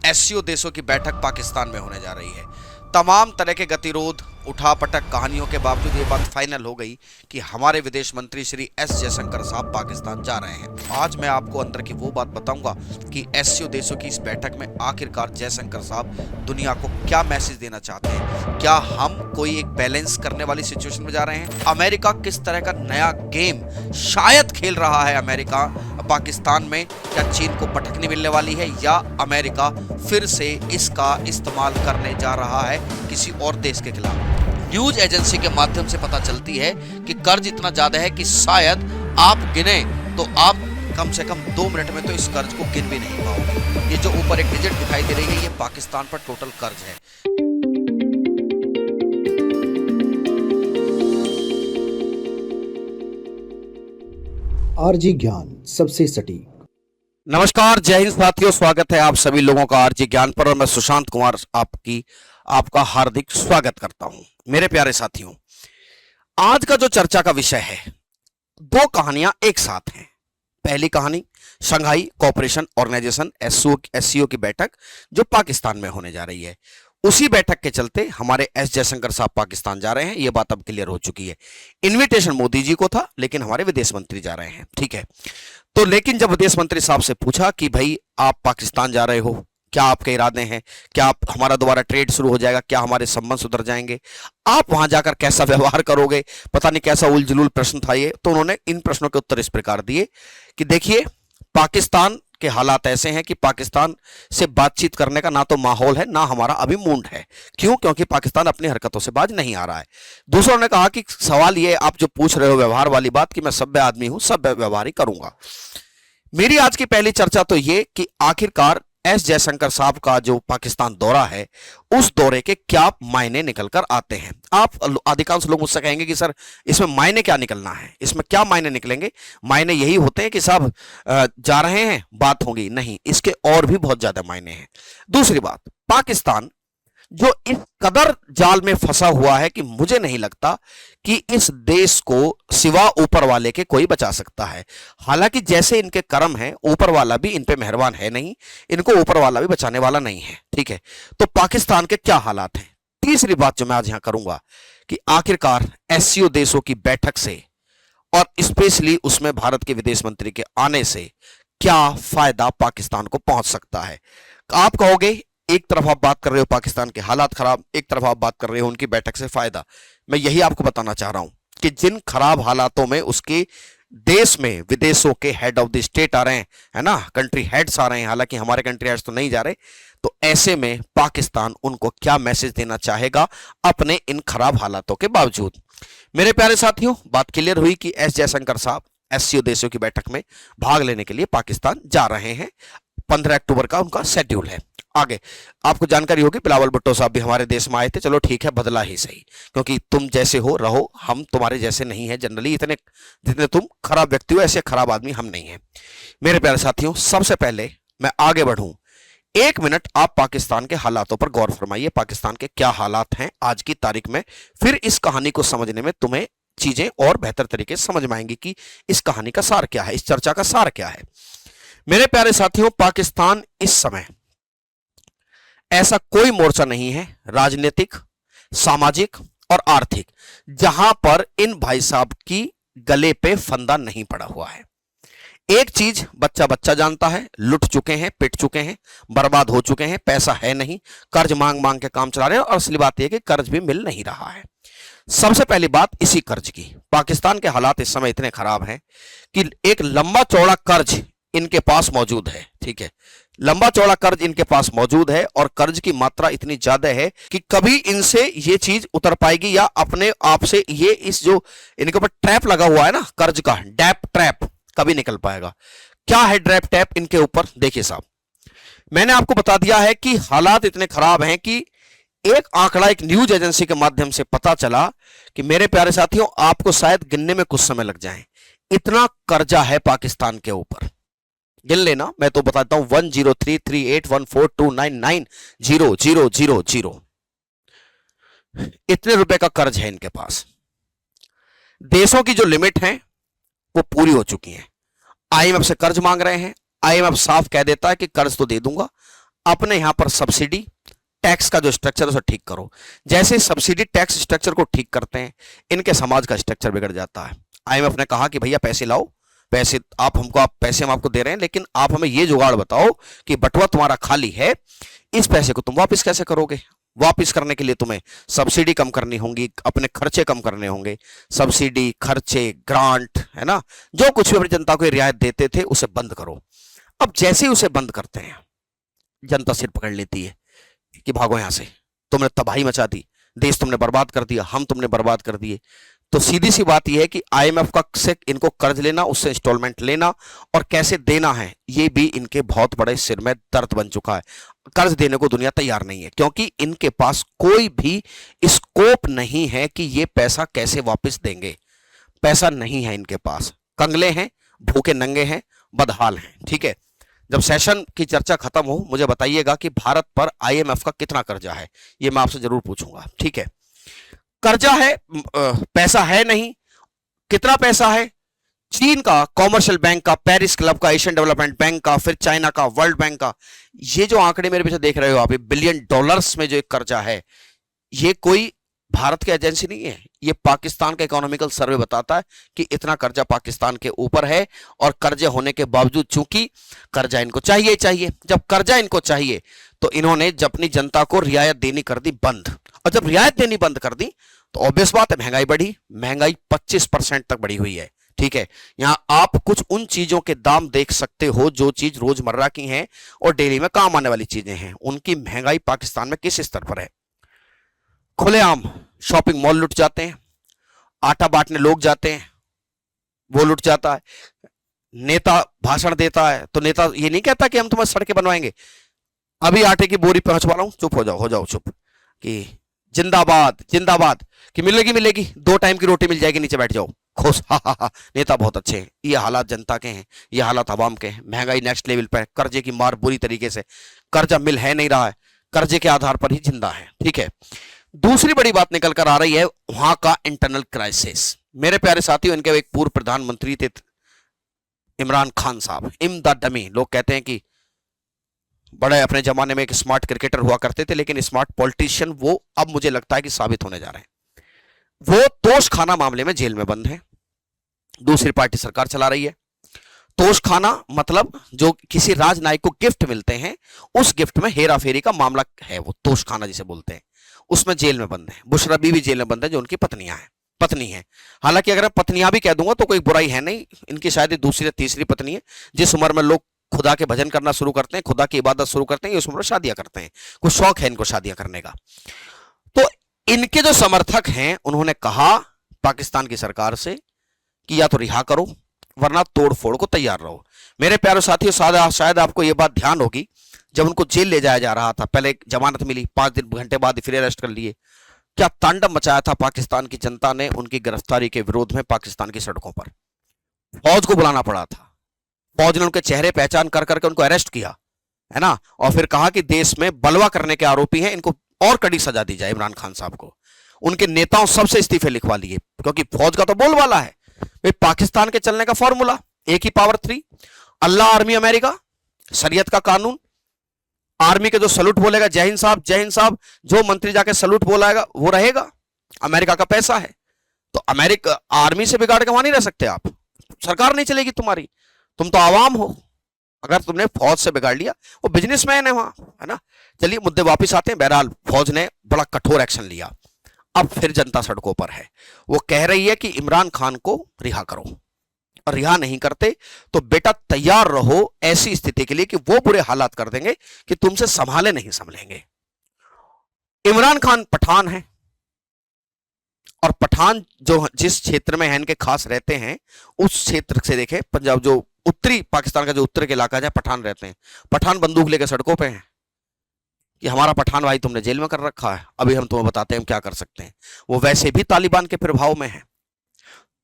SCO देशों की बैठक पाकिस्तान में होने जा रही है। तमाम तरह के गतिरोध, उठापटक कहानियों के बावजूद ये बात फाइनल हो गई कि हमारे विदेश मंत्री श्री एस जयशंकर साहब पाकिस्तान जा रहे हैं। आज मैं आपको अंदर की वो बात बताऊंगा कि एससीओ देशों की इस बैठक में आखिरकार जयशंकर साहब दुनिया को क्या मैसेज देना चाहते हैं। क्या हम कोई एक बैलेंस करने वाली सिचुएशन में जा रहे हैं? अमेरिका किस तरह का नया गेम शायद खेल रहा है अमेरिका पाकिस्तान में? क्या चीन को पटकनी मिलने वाली है या अमेरिका फिर से इसका इस्तेमाल करने जा रहा है किसी और देश के खिलाफ? न्यूज एजेंसी के माध्यम से पता चलती है कि कर्ज इतना ज्यादा है कि शायद आप गिने तो आप कम से कम 2 मिनट में तो इस कर्ज को गिन भी नहीं पाओगे। ये जो ऊपर एक डिजिट दिखाई दे रही है, ये पाकिस्तान पर टोटल कर्ज है। आरजी ज्ञान सबसे सटीक। नमस्कार, जय हिंद साथियों, स्वागत है आप सभी लोगों का आरजी ज्ञान पर और मैं सुशांत कुमार आपका हार्दिक स्वागत करता हूं। मेरे प्यारे साथियों, आज का जो चर्चा का विषय है, 2 कहानियां एक साथ हैं। पहली कहानी शंघाई कोऑपरेशन ऑर्गेनाइजेशन एससीओ की बैठक जो पाकिस्तान में होने जा रही है। उसी बैठक के चलते हमारे एस जयशंकर साहब पाकिस्तान जा रहे हैं, यह बात अब क्लियर हो चुकी है। इनविटेशन मोदी जी को था, लेकिन हमारे विदेश मंत्री जा रहे हैं, ठीक है। तो लेकिन जब विदेश मंत्री साहब से पूछा कि भाई आप पाकिस्तान जा रहे हो, क्या आपके इरादे हैं, क्या आप हमारा दोबारा ट्रेड शुरू हो जाएगा, क्या हमारे संबंध सुधर जाएंगे, आप वहां जाकर कैसा व्यवहार करोगे, पता नहीं कैसा उलझुल प्रश्न था ये। तो उन्होंने इन प्रश्नों के उत्तर इस प्रकार दिए कि देखिए, पाकिस्तान के हालात ऐसे हैं कि पाकिस्तान से बातचीत करने का ना तो माहौल है, ना हमारा अभी मूड है। क्यों? क्योंकि पाकिस्तान अपनी हरकतों से बाज नहीं आ रहा है। दूसरों ने कहा कि सवाल ये आप जो पूछ रहे हो व्यवहार वाली बात, कि मैं सभ्य आदमी हूं, सभ्य व्यवहार ही करूंगा। मेरी आज की पहली चर्चा तो ये कि आखिरकार एस जयशंकर साहब का जो पाकिस्तान दौरा है, उस दौरे के क्या मायने निकल कर आते हैं। आप अधिकांश लोग मुझसे कहेंगे कि सर इसमें मायने क्या निकलना है, इसमें क्या मायने निकलेंगे? मायने यही होते हैं कि साहब जा रहे हैं, बात होगी। नहीं, इसके और भी बहुत ज्यादा मायने हैं। दूसरी बात, पाकिस्तान जो इस कदर जाल में फंसा हुआ है कि मुझे नहीं लगता कि इस देश को सिवा ऊपर वाले के कोई बचा सकता है। हालांकि जैसे इनके कर्म हैं, ऊपर वाला भी इन पे मेहरबान है नहीं, इनको ऊपर वाला भी बचाने वाला नहीं है, ठीक है। तो पाकिस्तान के क्या हालात हैं? तीसरी बात जो मैं आज यहां करूंगा कि आखिरकार एससीओ देशों की बैठक से और स्पेशली उसमें भारत के विदेश मंत्री के आने से क्या फायदा पाकिस्तान को पहुंच सकता है। आप कहोगे एक तरफ आप बात कर रहे हो पाकिस्तान के हालात खराब, एक तरफ आप बात कर रहे हो उनकी बैठक से फायदा। मैं यही आपको बताना चाह रहा हूं कि जिन खराब हालातों में उसके देश में विदेशों के हेड ऑफ द स्टेट आ रहे हैं, है ना, कंट्री हेड्स आ रहे हैं, हालांकि हमारे कंट्री हेड्स तो नहीं जा रहे, तो ऐसे में पाकिस्तान उनको क्या मैसेज देना चाहेगा अपने इन खराब हालातों के बावजूद। मेरे प्यारे साथियों, बात क्लियर हुई कि एस जयशंकर साहब एससीओ देशों की बैठक में भाग लेने के लिए पाकिस्तान जा रहे हैं। 15 अक्टूबर का उनका शेड्यूल है। आगे आपको जानकारी होगी, बिलावल भुट्टो साहब भी हमारे देश में आए थे। चलो ठीक है, बदला ही सही, क्योंकि तुम जैसे हो रहो, हम तुम्हारे जैसे नहीं है। जनरली इतने जितने तुम खराब व्यक्ति हो, ऐसे खराब आदमी हम नहीं है। मेरे प्यारे साथियों, सबसे पहले मैं आगे बढ़ूं, 1 मिनट आप पाकिस्तान के हालातों पर गौर फरमाइए। पाकिस्तान के क्या हालात हैं आज की तारीख में, फिर इस कहानी को समझने में तुम्हें चीजें और बेहतर तरीके से समझ में आएंगी कि इस कहानी का सार क्या है, इस चर्चा का सार क्या है। मेरे प्यारे साथियों, पाकिस्तान इस समय ऐसा कोई मोर्चा नहीं है, राजनीतिक, सामाजिक और आर्थिक, जहां पर इन भाई साहब की गले पे फंदा नहीं पड़ा हुआ है। एक चीज बच्चा बच्चा जानता है, लुट चुके हैं, पिट चुके हैं, बर्बाद हो चुके हैं, पैसा है नहीं, कर्ज मांग मांग के काम चला रहे हैं, और असली बात यह कि कर्ज भी मिल नहीं रहा है। सबसे पहली बात इसी कर्ज की, पाकिस्तान के हालात इस समय इतने खराब हैं कि एक लंबा चौड़ा कर्ज इनके पास मौजूद है, ठीक है, लंबा चौड़ा कर्ज इनके पास मौजूद है, और कर्ज की मात्रा इतनी ज्यादा है कि कभी इनसे ये चीज उतर पाएगी या अपने आप से ये इस जो इनके ऊपर ट्रैप लगा हुआ है ना कर्ज का, डैप ट्रैप, कभी निकल पाएगा। क्या है ड्रैप टैप इनके ऊपर? देखिए साहब, मैंने आपको बता दिया है कि हालात इतने खराब हैं कि एक आंकड़ा एक न्यूज एजेंसी के माध्यम से पता चला कि मेरे प्यारे साथियों, आपको शायद गिनने में कुछ समय लग जाए, इतना कर्जा है पाकिस्तान के ऊपर। गिन लेना, मैं तो बताता हूं, 1033814299000 इतने रुपए का कर्ज है इनके पास। देशों की जो लिमिट है वो पूरी हो चुकी है। आईएमएफ से कर्ज मांग रहे हैं, आईएमएफ साफ कह देता है कि कर्ज तो दे दूंगा, अपने यहां पर सब्सिडी टैक्स का जो स्ट्रक्चर है उसे ठीक करो। जैसे सब्सिडी टैक्स स्ट्रक्चर को ठीक करते हैं, इनके समाज का स्ट्रक्चर बिगड़ जाता है। आईएमएफ ने कहा कि भैया पैसे लाओ, पैसे आप पैसे हम आपको दे रहे हैं, लेकिन आप हमें ये जुगाड़ बताओ कि बटुआ तुम्हारा खाली है, इस पैसे को तुम वापस कैसे करोगे। वापस करने के लिए तुम्हें सब्सिडी कम करनी होगी, अपने खर्चे कम करने होंगे। सब्सिडी, खर्चे, ग्रांट, है ना, जो कुछ भी अपनी जनता को रियायत देते थे उसे बंद करो। अब जैसे ही उसे बंद करते हैं, जनता सिर पकड़ लेती है कि भागो यहां से, तुमने तबाही मचा दी, देश तुमने बर्बाद कर दिया, हम तुमने बर्बाद कर दिए। तो सीधी सी बात यह है कि आईएमएफ का से इनको कर्ज लेना, उससे इंस्टॉलमेंट लेना और कैसे देना है, ये भी इनके बहुत बड़े सिर में दर्द बन चुका है। कर्ज देने को दुनिया तैयार नहीं है, क्योंकि इनके पास कोई भी स्कोप नहीं है कि ये पैसा कैसे वापस देंगे। पैसा नहीं है इनके पास, कंगले हैं, भूखे नंगे हैं, बदहाल हैं। ठीक है, जब सेशन की चर्चा खत्म हो मुझे बताइएगा कि भारत पर आईएमएफ का कितना कर्जा है, ये मैं आपसे जरूर पूछूंगा। ठीक है, कर्जा है, पैसा है नहीं, कितना पैसा है? चीन का, कॉमर्शियल बैंक का, पेरिस क्लब का, एशियन डेवलपमेंट बैंक का, फिर चाइना का, वर्ल्ड बैंक का। ये जो आंकड़े मेरे पीछे देख रहे हो आप, बिलियन डॉलर्स में जो एक कर्जा है, ये कोई भारत की एजेंसी नहीं है, ये पाकिस्तान का इकोनॉमिकल सर्वे बताता है कि इतना कर्जा पाकिस्तान के ऊपर है। और कर्जे होने के बावजूद, चूंकि कर्जा इनको चाहिए चाहिए, जब कर्जा इनको चाहिए तो इन्होंने अपनी जनता को रियायत देनी कर दी बंद। और जब रियायत देनी बंद कर दी तो ऑब्वियस बात है महंगाई बढ़ी। महंगाई 25% तक बढ़ी हुई है। ठीक है, यहां आप कुछ उन चीजों के दाम देख सकते हो जो चीज रोजमर्रा की हैं और डेली में काम आने वाली चीजें हैं, उनकी महंगाई पाकिस्तान में किस स्तर पर है। खुलेआम शॉपिंग मॉल लुट जाते हैं, आटा बांटने लोग जाते हैं, वो लुट जाता है। नेता भाषण देता है तो नेता ये नहीं कहता कि हम तुम्हें सड़कें बनवाएंगे, अभी आटे की बोरी पहुंचवा रहा हूं, चुप हो जाओ चुप, कि जिंदाबाद जिंदाबाद, कि मिलेगी मिलेगी, 2 टाइम की रोटी मिल जाएगी, नीचे बैठ जाओ खुश, हा। नेता बहुत अच्छे हैं। ये हालात जनता के हैं, ये हालात आवाम के हैं। महंगाई नेक्स्ट लेवल पर है, कर्जे की मार बुरी तरीके से, कर्जा मिल है नहीं रहा है, कर्जे के आधार पर ही जिंदा है। ठीक है, दूसरी बड़ी बात निकल कर आ रही है वहां का इंटरनल क्राइसिस। मेरे प्यारे साथियों, इनके एक पूर्व प्रधानमंत्री थे इमरान खान साहब, इम द डमी। लोग कहते हैं कि बड़े अपने जमाने में एक स्मार्ट क्रिकेटर हुआ करते थे, लेकिन स्मार्ट पॉलिटिशियन वो अब मुझे लगता है कि साबित होने जा रहे हैं। वो तोशखाना मामले में जेल में बंद है, दूसरी पार्टी सरकार चला रही है। तोशखाना मतलब जो किसी राजनायक को गिफ्ट मिलते हैं, उस गिफ्ट में हेरा फेरी का मामला है, वो तोशखाना जिसे बोलते हैं, उसमें जेल में बंद है। बुशरा बीवी जेल में बंद है, जो उनकी पत्नी है। हालांकि अगर पत्नियां भी कह दूंगा तो कोई बुराई है नहीं, इनकी शायद दूसरी या तीसरी पत्नी है। जिस उम्र में लोग खुदा के भजन करना शुरू करते हैं, खुदा की इबादत शुरू करते हैं, इस उम्र में शादियां करते हैं, कुछ शौक है इनको शादियां करने का। तो इनके जो समर्थक हैं उन्होंने कहा पाकिस्तान की सरकार से कि या तो रिहा करो वरना तोड़फोड़ को तैयार रहो। मेरे प्यारे साथियों, शायद आपको यह बात ध्यान होगी, जब उनको जेल ले जाया जा रहा था, पहले जमानत मिली, 5 घंटे बाद फिर अरेस्ट कर लिए, क्या तांडव मचाया था पाकिस्तान की जनता ने उनकी गिरफ्तारी के विरोध में। पाकिस्तान की सड़कों पर फौज को बुलाना पड़ा था, फौज ने उनके चेहरे पहचान कर करके उनको अरेस्ट किया, है ना, और फिर कहा कि देश में बलवा करने के आरोपी हैं, इनको और कड़ी सजा दी जाए। इमरान खान साहब को, उनके नेताओं सबसे इस्तीफे लिखवा लिए, क्योंकि फौज का तो बोलबाला है भाई, पाकिस्तान के चलने का फॉर्मूला एक ही पावर 3, अल्लाह, आर्मी, अमेरिका, शरीयत का कानून। आर्मी के जो सलूट बोलेगा जय हिंद साहब, जय हिंद साहब, जो मंत्री जाके सलूट बोलाएगा वो रहेगा। अमेरिका का पैसा है, तो अमेरिका आर्मी से बिगाड़ के वहां नहीं रह सकते आप, सरकार नहीं चलेगी तुम्हारी, तुम तो आवाम हो। अगर तुमने फौज से बिगाड़ लिया, वो बिजनेसमैन है वहां, है ना। चलिए मुद्दे वापिस आते हैं। बहरहाल फौज ने बड़ा कठोर एक्शन लिया, अब फिर जनता सड़कों पर है। वो कह रही है कि इमरान खान को रिहा करो, और रिहा नहीं करते तो बेटा तैयार रहो ऐसी स्थिति के लिए कि वो बुरे हालात कर देंगे कि तुमसे संभाले नहीं संभलेंगे। इमरान खान पठान है, और पठान जो जिस क्षेत्र में है इनके खास रहते हैं, उस क्षेत्र से देखें, पंजाब जो उत्तरी पाकिस्तान का जो उत्तर के इलाका है पठान रहते हैं, पठान बंदूक लेकर सड़कों पे हैं कि हमारा पठान भाई तुमने जेल में कर रखा है, अभी हम तुम्हें बताते हैं हम क्या कर सकते हैं। वो वैसे भी तालिबान के प्रभाव में है,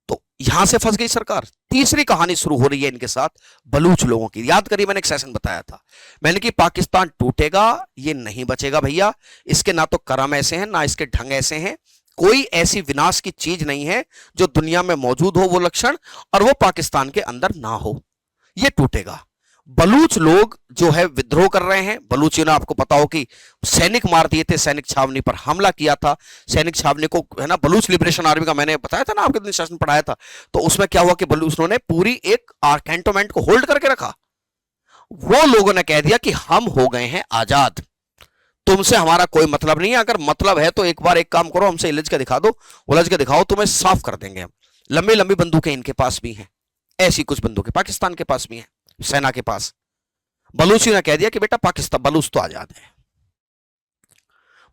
तो यहां से फंस गई सरकार। तीसरी कहानी शुरू हो रही है इनके साथ बलूच लोगों की। याद करिए मैंने एक सेशन बताया था, मैंने कि पाकिस्तान टूटेगा, ये नहीं बचेगा भैया, इसके ना तो कर्म ऐसे हैं ना इसके ढंग ऐसे हैं, कोई ऐसी विनाश की चीज नहीं है जो दुनिया में मौजूद हो वो लक्षण, और वो पाकिस्तान के अंदर ना हो, ये टूटेगा। बलूच लोग जो है विद्रोह कर रहे हैं। बलूचियों ने, आपको पता हो कि सैनिक मार दिए थे, सैनिक छावनी पर हमला किया था, सैनिक छावनी को, है ना, बलूच लिबरेशन आर्मी का मैंने बताया था ना, आपके दिन सेशन पढ़ाया था। तो उसमें क्या हुआ कि बलूचों ने पूरी एक कैंटोनमेंट को होल्ड करके रखा। वो लोगों ने कह दिया कि हम हो गए हैं आजाद, तुमसे हमारा कोई मतलब नहीं है, अगर मतलब है तो एक बार एक काम करो, हमसे उलझ के दिखा दो, उलझ के दिखाओ, तुम्हें साफ कर देंगे हम। लंबी लंबी बंदूकें इनके पास भी हैं, ऐसी कुछ बंदूकें पाकिस्तान के पास भी हैं, सेना के पास। बलूची ने कह दिया कि बेटा पाकिस्तान, बलूच तो आजाद है,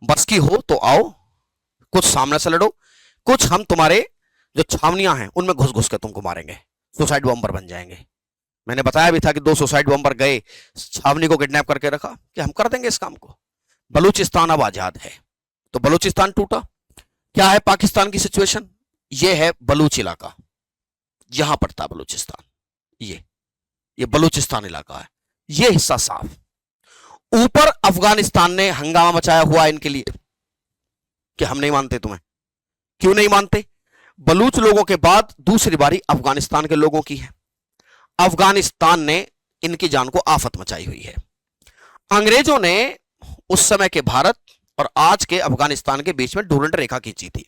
बस की हो तो आओ, कुछ सामने से लड़ो, कुछ हम तुम्हारे जो छावनियां हैं उनमें घुस घुस के तुमको मारेंगे, सुसाइड बॉम्बर बन जाएंगे। मैंने बताया भी था कि 2 सुसाइड बॉम्बर गए, छावनी को किडनैप करके रखा कि हम कर देंगे इस काम को। बलूचिस्तान अब आजाद है, तो बलूचिस्तान टूटा। क्या है पाकिस्तान की सिचुएशन? ये है बलूच इलाका, यहां पड़ता है बलूचिस्तान, ये बलूचिस्तान इलाका है, ये हिस्सा साफ। ऊपर अफगानिस्तान ने हंगामा मचाया हुआ इनके लिए कि हम नहीं मानते तुम्हें। क्यों नहीं मानते? बलूच लोगों के बाद दूसरी बारी अफगानिस्तान के लोगों की है। अफगानिस्तान ने इनकी जान को आफत मचाई हुई है। अंग्रेजों ने उस समय के भारत और आज के अफगानिस्तान के बीच में डूरंड रेखा खींची थी।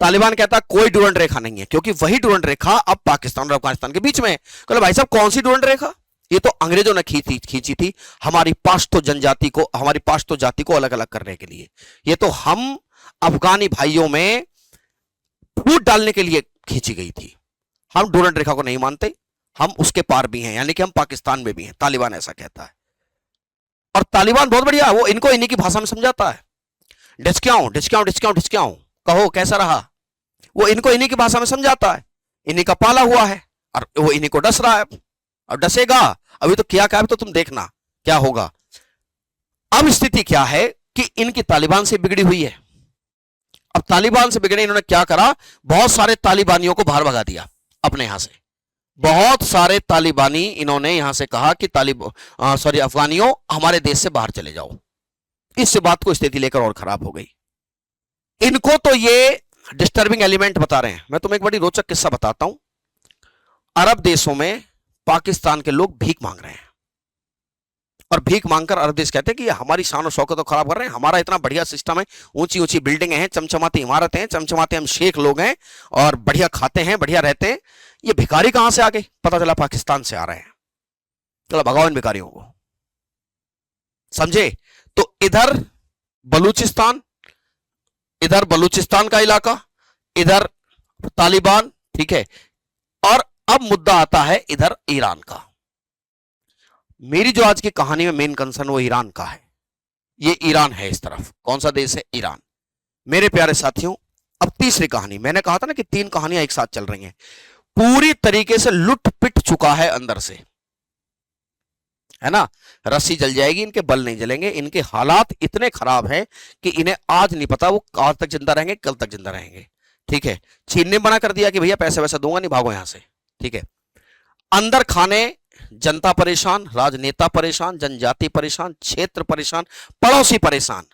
तालिबान कहता कोई डूरंड रेखा नहीं है, क्योंकि वही डूरंड रेखा अब पाकिस्तान और अफगानिस्तान के बीच में है। कहलो भाई साहब कौन सी डूरंड रेखा? ये तो अंग्रेजों ने खींची थी हमारी पाश्तो जनजाति को, हमारी पाश्तो जाति को अलग अलग करने के लिए। ये तो हम अफगानी भाइयों में फूट डालने के लिए खींची गई थी। हम डूरंड रेखा को नहीं मानते, हम उसके पार भी हैं, यानी कि हम पाकिस्तान में भी हैं, तालिबान ऐसा कहता है। और तालिबान बहुत बढ़िया है, वो इनको इन्हीं की भाषा में समझाता है। डिस्क्याऊं डिस्क्याऊं डिस्क्याऊं डिस्क्याऊं, कहो कैसा रहा, वो इनको इन्हीं की भाषा में समझाता है। इन्हीं का पाला हुआ है और वो इन्हीं को डस रहा है, अब डसेगा। अभी तो क्या क्या, तो तुम देखना क्या होगा। अब स्थिति क्या है कि इनकी तालिबान से बिगड़ी हुई है। अब तालिबान से बिगड़े, इन्होंने क्या करा, बहुत सारे तालिबानियों को बाहर भगा दिया अपने यहां से। बहुत सारे तालिबानी इन्होंने यहां से कहा कि अफगानियों हमारे देश से बाहर चले जाओ। इस बात को स्थिति लेकर और खराब हो गई। इनको तो ये डिस्टर्बिंग एलिमेंट बता रहे हैं। मैं तुम्हें एक बड़ी रोचक किस्सा बताता हूं। अरब देशों में पाकिस्तान के लोग भीख मांग रहे हैं, और भीख मांगकर अरब देश कहते हैं कि हमारी शान और शौकत तो खराब कर रहे हैं, हमारा इतना बढ़िया सिस्टम है, ऊंची ऊंची बिल्डिंगें हैं, चमचमाती इमारतें हैं, चमचमाते हम शेख लोग हैं और बढ़िया खाते हैं, बढ़िया रहते हैं। ये भिखारी कहां से आ गए? पता चला पाकिस्तान से आ रहे हैं। चलो भगाओ इन भिखारियों को, समझे? तो इधर बलूचिस्तान का इलाका, इधर तालिबान, ठीक है। और अब मुद्दा आता है इधर ईरान का। मेरी जो आज की कहानी में मेन कंसर्न वो ईरान का है। ये ईरान है इस तरफ, कौन सा देश है? ईरान। मेरे प्यारे साथियों, अब तीसरी कहानी, मैंने कहा था ना कि 3 कहानियां एक साथ चल रही हैं। पूरी तरीके से लुट पिट चुका है अंदर से, है ना। रस्सी जल जाएगी, इनके बल नहीं जलेंगे। इनके हालात इतने खराब हैं कि इन्हें आज नहीं पता वो आज तक जिंदा रहेंगे, कल तक जिंदा रहेंगे, ठीक है। चीन ने मना कर दिया कि भैया पैसे वैसा दूंगा नहीं, भागो यहां से, ठीक है। अंदर खाने जनता परेशान, राजनेता परेशान, जनजाति परेशान, क्षेत्र परेशान, पड़ोसी परेशान।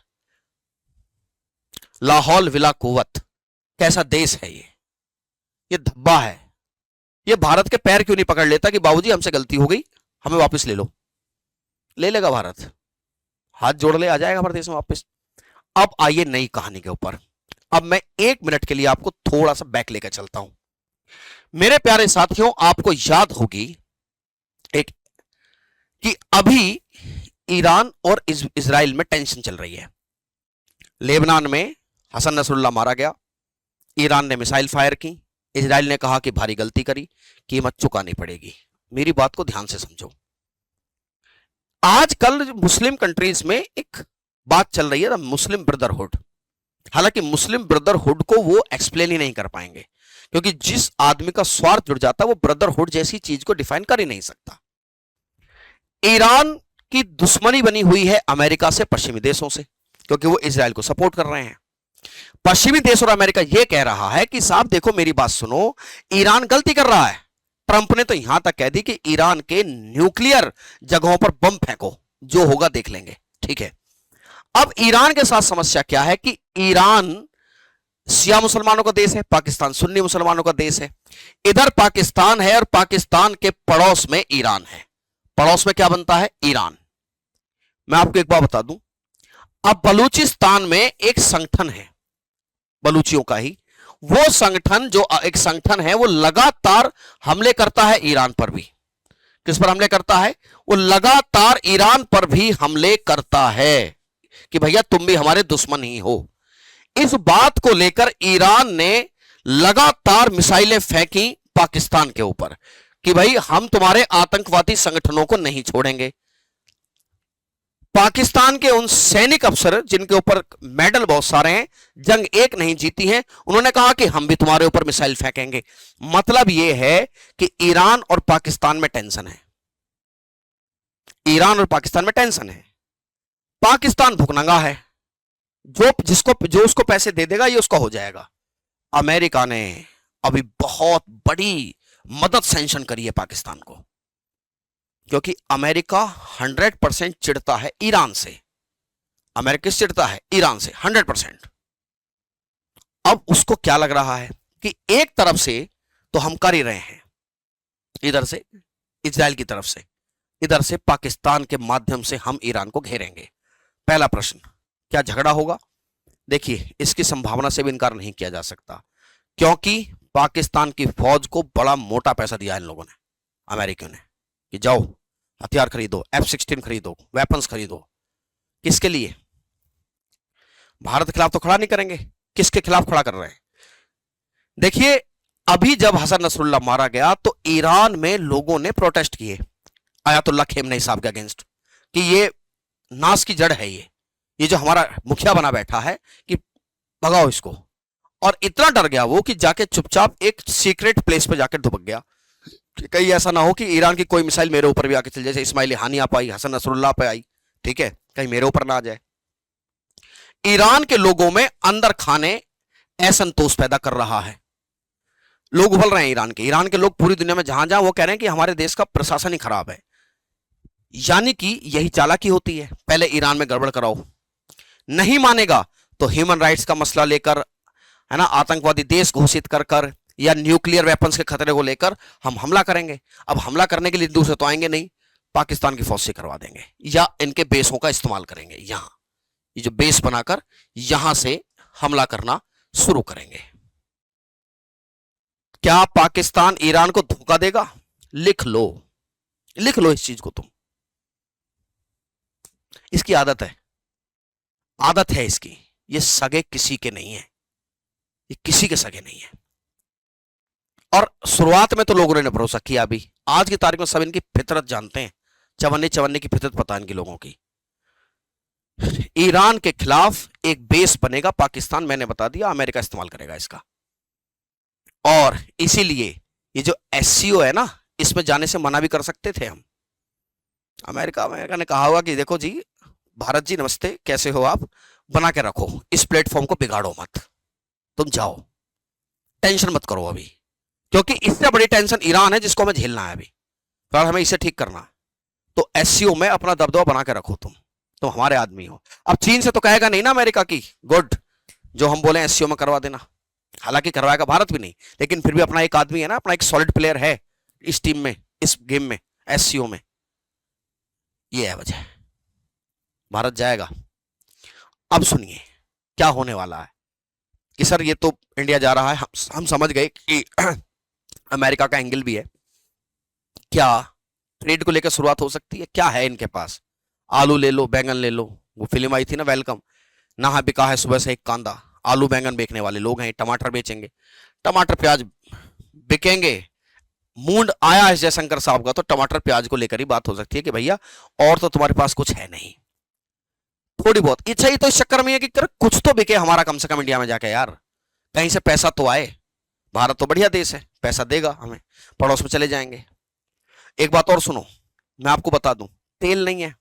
लाहौल विला कुवत, कैसा देश है ये धब्बा है। ये भारत के पैर क्यों नहीं पकड़ लेता कि बाबूजी हमसे गलती हो गई, हमें वापस ले लो? ले लेगा भारत, हाथ जोड़ ले, आ जाएगा हमारे देश में वापस। अब आइए नई कहानी के ऊपर। अब मैं 1 मिनट के लिए आपको थोड़ा सा बैक लेकर चलता हूं। मेरे प्यारे साथियों, आपको याद होगी एक कि अभी ईरान और इजराइल में टेंशन चल रही है। लेबनान में हसन नसरुल्लाह मारा गया, ईरान ने मिसाइल फायर की, इजराइल ने कहा कि भारी गलती करी, कीमत चुकानी पड़ेगी। मेरी बात को ध्यान से समझो। आजकल मुस्लिम कंट्रीज में एक बात चल रही है, मुस्लिम ब्रदरहुड। हालांकि मुस्लिम ब्रदरहुड को वो एक्सप्लेन ही नहीं कर पाएंगे, क्योंकि जिस आदमी का स्वार्थ जुड़ जाता है वो ब्रदरहुड जैसी चीज को डिफाइन कर ही नहीं सकता। ईरान की दुश्मनी बनी हुई है अमेरिका से, पश्चिमी देशों से, क्योंकि वो इजराइल को सपोर्ट कर रहे हैं। पश्चिमी देश और अमेरिका यह कह रहा है कि साहब देखो मेरी बात सुनो, ईरान गलती कर रहा है। ट्रंप ने तो यहां तक कह दी कि ईरान के न्यूक्लियर जगहों पर बम फेंको, जो होगा देख लेंगे, ठीक है। अब ईरान के साथ समस्या क्या है कि ईरान शिया मुसलमानों का देश है, पाकिस्तान सुन्नी मुसलमानों का देश है। इधर पाकिस्तान है और पाकिस्तान के पड़ोस में ईरान है। पड़ोस में क्या बनता है? ईरान। मैं आपको एक बात बता दूं, अब बलूचिस्तान में एक संगठन है, बलूचियों का ही, वो संगठन जो एक संगठन है वो लगातार हमले करता है ईरान पर भी। किस पर हमले करता है? वो लगातार ईरान पर भी हमले करता है कि भैया तुम भी हमारे दुश्मन ही हो। इस बात को लेकर ईरान ने लगातार मिसाइलें फेंकी पाकिस्तान के ऊपर कि भाई हम तुम्हारे आतंकवादी संगठनों को नहीं छोड़ेंगे। पाकिस्तान के उन सैनिक अफसर जिनके ऊपर मेडल बहुत सारे हैं, जंग एक नहीं जीती है, उन्होंने कहा कि हम भी तुम्हारे ऊपर मिसाइल फेंकेंगे। मतलब यह है कि ईरान और पाकिस्तान में टेंशन है। ईरान और पाकिस्तान में टेंशन है। पाकिस्तान भुखनंगा है, जो उसको पैसे दे देगा ये उसका हो जाएगा। अमेरिका ने अभी बहुत बड़ी मदद सैंक्शन करी है पाकिस्तान को, क्योंकि अमेरिका 100% चिढ़ता है ईरान से। अमेरिका से चिढ़ता है ईरान से 100%। अब उसको क्या लग रहा है कि एक तरफ से तो हम कर ही रहे हैं, इधर से इजराइल की तरफ से, इधर से पाकिस्तान के माध्यम से हम ईरान को घेरेंगे। पहला प्रश्न, क्या झगड़ा होगा? देखिए, इसकी संभावना से भी इनकार नहीं किया जा सकता, क्योंकि पाकिस्तान की फौज को बड़ा मोटा पैसा दिया इन लोगों ने, अमेरिकियों ने, कि जाओ हथियार खरीदो, F-16 खरीदो, वेपन्स खरीदो। किसके लिए? भारत के खिलाफ तो खड़ा नहीं करेंगे, किसके खिलाफ खड़ा कर रहे हैं? देखिए, अभी जब हसन नसरुल्लाह मारा गया तो ईरान में लोगों ने प्रोटेस्ट किए आयतुल्लाह खेमनेई साहब के अगेंस्ट कि ये नाश की जड़ है, ये जो हमारा मुखिया बना बैठा है, कि भगाओ इसको। और इतना डर गया वो कि जाके चुपचाप एक सीक्रेट प्लेस पे जाकर दुबक गया कि कहीं ऐसा ना हो कि ईरान की कोई मिसाइल मेरे ऊपर भी आके चल, जैसे इस्माइल हानिया पे आई, हसन नसरुल्लाह पे आई, ठीक है, कहीं मेरे ऊपर ना आ जाए। ईरान के लोगों में अंदर खाने असंतोष पैदा कर रहा है। लोग उबल रहे हैं ईरान के लोग पूरी दुनिया में जहां जहां वो कह रहे हैं कि हमारे देश का प्रशासन ही खराब है। यानी कि यही चालाकी होती है, पहले ईरान में गड़बड़ कराओ, नहीं मानेगा तो ह्यूमन राइट्स का मसला लेकर, है ना, आतंकवादी देश घोषित कर कर या न्यूक्लियर वेपन्स के खतरे को लेकर हम हमला करेंगे। अब हमला करने के लिए दूर से तो आएंगे नहीं, पाकिस्तान की फौज से करवा देंगे या इनके बेसों का इस्तेमाल करेंगे। यहां ये जो बेस बनाकर यहां से हमला करना शुरू करेंगे। क्या पाकिस्तान ईरान को धोखा देगा? लिख लो इस चीज को तुम। इसकी आदत है इसकी। ये सगे किसी के नहीं है, ये किसी के सगे नहीं है। और शुरुआत में तो लोगों ने भरोसा किया, भी आज की तारीख में सब इनकी फितरत जानते हैं, चवन्ने की फितरत पता है इनकी लोगों की। ईरान के खिलाफ एक बेस बनेगा पाकिस्तान, मैंने बता दिया, अमेरिका इस्तेमाल करेगा इसका। और इसीलिए ये जो SCO है ना, इसमें जाने से मना भी कर सकते थे हम। अमेरिका ने कहा होगा कि देखो जी, भारत जी नमस्ते, कैसे हो आप, बना के रखो, इस प्लेटफॉर्म को बिगाड़ो मत, तुम जाओ, टेंशन मत करो अभी, क्योंकि इससे बड़ी टेंशन ईरान है जिसको हमें झेलना है अभी, पर हमें इसे ठीक करना। तो SCO में अपना दबदबा बना के रखो, तुम हमारे आदमी हो। अब चीन से तो कहेगा नहीं ना अमेरिका की गुड, जो हम बोले SCO में करवा देना, हालांकि करवाएगा भारत भी नहीं, लेकिन फिर भी अपना एक आदमी है ना, अपना एक सॉलिड प्लेयर है इस टीम में, इस गेम में, SCO में। ये है वजह, भारत जाएगा। अब सुनिए क्या होने वाला है कि सर ये तो इंडिया जा रहा है, हम समझ गए कि अमेरिका का एंगल भी है। क्या ट्रेड को लेकर शुरुआत हो सकती है? क्या है इनके पास? आलू ले लो, बैंगन ले लो, वो फिल्म आई थी ना वेलकम, ना बिका है सुबह से एक कांदा। आलू बैंगन बेचने वाले लोग हैं, टमाटर बेचेंगे, टमाटर प्याज बिकेंगे। मूड आया है जयशंकर साहब का, तो टमाटर प्याज को लेकर ही बात हो सकती है कि भैया और तो तुम्हारे पास कुछ है नहीं, थोड़ी बहुत इच्छा ही तो इस चक्कर में है कि कुछ तो बिके हमारा कम से कम इंडिया में जाके, यार कहीं से पैसा तो आए। भारत तो बढ़िया देश है, पैसा देगा हमें, पड़ोस में चले जाएंगे। एक बात और सुनो, मैं आपको बता दूं, तेल नहीं है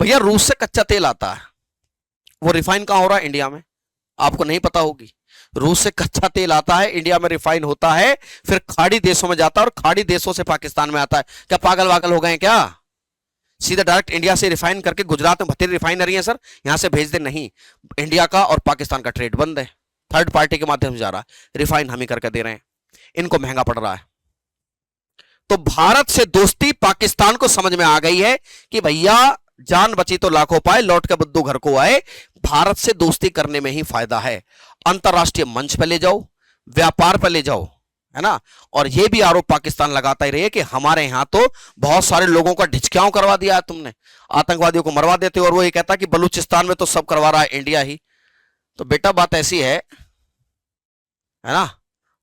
भैया, रूस से कच्चा तेल आता है, वो रिफाइन कहां हो रहा है? इंडिया में। आपको नहीं पता होगी, रूस से कच्चा तेल आता है, इंडिया में रिफाइन होता है, फिर खाड़ी देशों में जाता है और खाड़ी देशों से पाकिस्तान में आता है। क्या पागल वागल हो गए क्या? सीधा डायरेक्ट इंडिया से रिफाइन करके, गुजरात में बथेरी रिफाइनरी है सर, यहां से भेज दे, नहीं, इंडिया का और पाकिस्तान का ट्रेड बंद है, थर्ड पार्टी के माध्यम से जा रहा है, रिफाइन हम ही करके दे रहे हैं, इनको महंगा पड़ रहा है। तो भारत से दोस्ती पाकिस्तान को समझ में आ गई है कि भैया जान बची तो लाखों पाए, लौट के बुद्धू घर को आए। भारत से दोस्ती करने में ही फायदा है। अंतरराष्ट्रीय मंच पे ले जाओ, व्यापार पे ले जाओ, है ना। और यह भी आरोप पाकिस्तान लगाता ही रहे कि हमारे यहां तो बहुत सारे लोगों का ढिचक्याव करवा दिया है तुमने, आतंकवादियों को मरवा देते हो, और वो ये कहता कि बलूचिस्तान में तो सब करवा रहा है इंडिया ही। तो बेटा बात ऐसी है ना,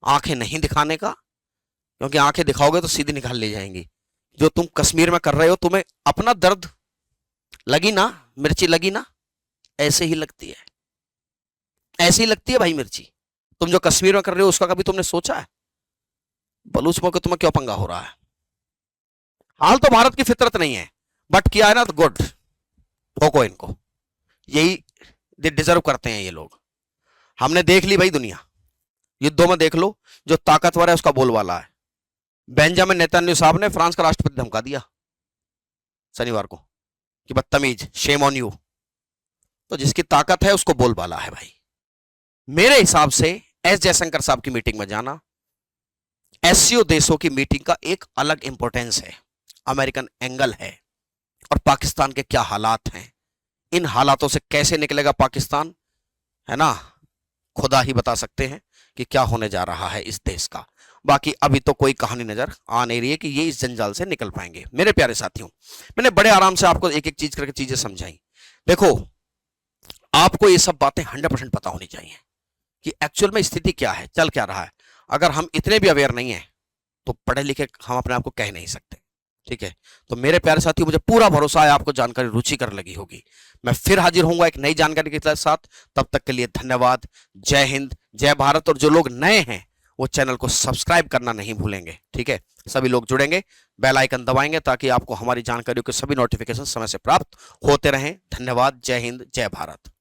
आंखें नहीं दिखाने का, क्योंकि आंखें दिखाओगे तो सीधी निकाल ले जाएंगी। जो तुम कश्मीर में कर रहे हो, तुम्हें अपना दर्द लगी ना, मिर्ची लगी ना, ऐसे ही लगती है, ऐसे ही लगती है भाई मिर्ची। तुम जो कश्मीर में कर रहे हो उसका कभी तुमने सोचा है? बलूच में तुम्हें क्यों पंगा हो रहा है? हाल तो भारत की फितरत नहीं है, बट किया है ना तो गुड, ठोको इनको, यही डिजर्व करते हैं ये लोग। हमने देख ली भाई दुनिया, युद्धों में देख लो, जो ताकतवर है उसका बोलबाला है। बेंजामिन नेतन्याहू साहब ने फ्रांस का राष्ट्रपति धमका दिया शनिवार को कि बदतमीज, शेम ऑन यू। तो जिसकी ताकत है उसको बोलबाला है भाई। मेरे हिसाब से एस जयशंकर साहब की मीटिंग में जाना, एससीओ देशों की मीटिंग का एक अलग इंपॉर्टेंस है, अमेरिकन एंगल है, और पाकिस्तान के क्या हालात हैं, इन हालातों से कैसे निकलेगा पाकिस्तान, है ना, खुदा ही बता सकते हैं कि क्या होने जा रहा है इस देश का। बाकी अभी तो कोई कहानी नजर आ नहीं रही है कि ये इस जंजाल से निकल पाएंगे। मेरे प्यारे साथियों, मैंने बड़े आराम से आपको एक एक चीज करके चीजें समझाई। देखो, आपको ये सब बातें 100% पता होनी चाहिए कि एक्चुअल में स्थिति क्या है, चल क्या रहा है। अगर हम इतने भी अवेयर नहीं है तो पढ़े लिखे हम अपने आप को कह नहीं सकते, ठीक है। तो मेरे प्यारे साथियों, मुझे पूरा भरोसा है आपको जानकारी रुचिकर लगी होगी। मैं फिर हाजिर होऊंगा एक नई जानकारी के साथ। तब तक के लिए धन्यवाद। जय हिंद, जय भारत। और जो लोग नए हैं वो चैनल को सब्सक्राइब करना नहीं भूलेंगे, ठीक है। सभी लोग जुड़ेंगे, बेल आइकन दबाएंगे ताकि आपको हमारी जानकारियों के सभी नोटिफिकेशन समय से प्राप्त होते रहें। धन्यवाद। जय हिंद, जय भारत।